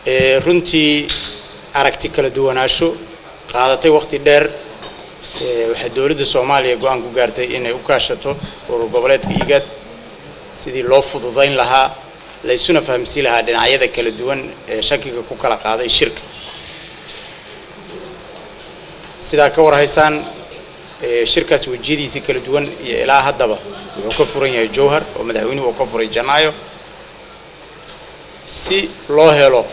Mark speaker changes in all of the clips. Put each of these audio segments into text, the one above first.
Speaker 1: runtii aragti kala duwanaansho qaadatay waqti dheer waxa dawladda Soomaaliya go'aan ku gaartay inay u kaashato urur goboleedka IGAD sidii loo fududayn lahaa la isuna fahamsiin lahaa dhinacyada kala duwan ee shakiga ku kala qaaday shirka sida ka warhaysaan shirkaas wajiyadiisa kala duwan iyo ilaa haddaba wuxuu ka furan yahay Jowhar oo madaxweynuhu ka furay Janaayo si loo helo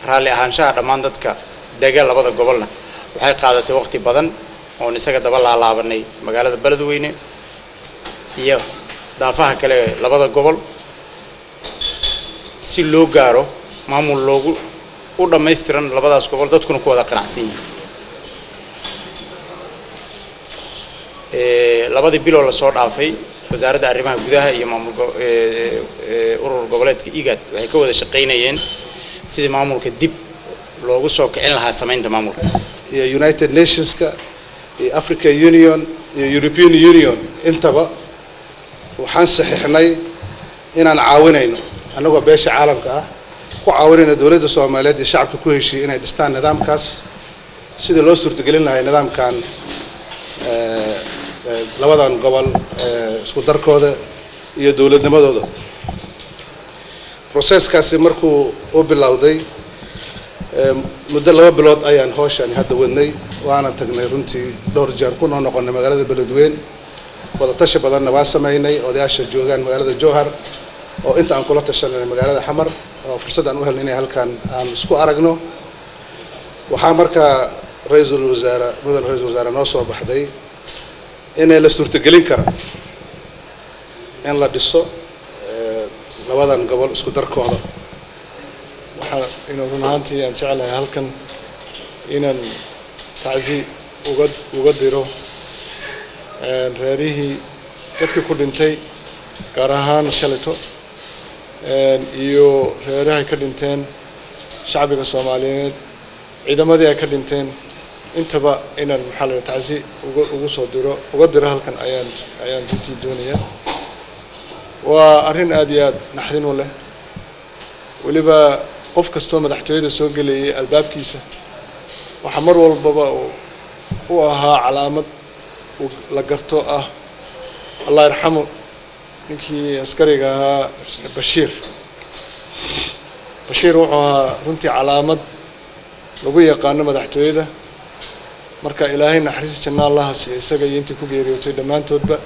Speaker 1: raalli ahaanshaha dhammaan dadka deegaan labada gobolna waxay qaadatay waqti badan oo isaga daba laalaabanay magaalada Beledweyne iyo daafaha kale labada gobol si loo gaaro maamul loogu u dhameystiran labadaas gobol dadkuna ku wada qanacsan yihiin labadii bilo la soo dhaafay wasaaradda arrimaha gudaha iyo maamulka urur goboleedka IGAD waxay ka wada shaqeynayeen sidii maamulka dib loogu soo kicin lahaa sameynta maamulka
Speaker 2: United Nations-ka African Union iyo European Union intaba waxaan saxiixnay inaan caawinayno anagoo beesha caalamka ah ku caawinayno dawladda Soomaaliyeed iyo shacabka ku heshiiyay inay dhistaan nidaamkaas sida loo suurtagelin lahaa nidaamkan labadan gobol isku darkooda iyo dawladnimadooda processkaasi markuu u bilowday muddo 2 bilood ayaan hawshan hadda wadnay waana tagnay runtii dhowr jeer ku noqonay magaalada Beledweyne wada tashi badanna waa sameynay odayaasha joogan magaalada Jowhar oo inta aan kula tashanay magaalada Xamar oo fursad aan u helnay halkan aan isku aragno waxa markaa ra'iisul wasaare noo soo baxday in la suurtagelin karo in la dhiso labadan gobol isku darkooda
Speaker 3: waxa inuu runaantii aan jecelahay halkan inaan tacsi uga diro reerihii dadkii ku dhintay gaar ahaan shalito iyo reeraha ka dhinteen shacbiga Soomaaliyeed ciidamadii ay ka dhinteen intaba inaan maxal tacsi uga diro halkan ayaan runtii doonayaa waa arrin aad iyo aad naxdin u leh waliba qof kastoo madaxtooyada soo galay albaabkiisa waxa mar walba uu ahaa calaamad la garto ah Allah yarxamo ninkii askariga Bashiir wuxuu ahaa runtii calaamad lagu yaqaan madaxtooyada marka Ilaahay naxariis janna Allah siiyo isaga iyo intii ku geeriyootay dhamaantoodba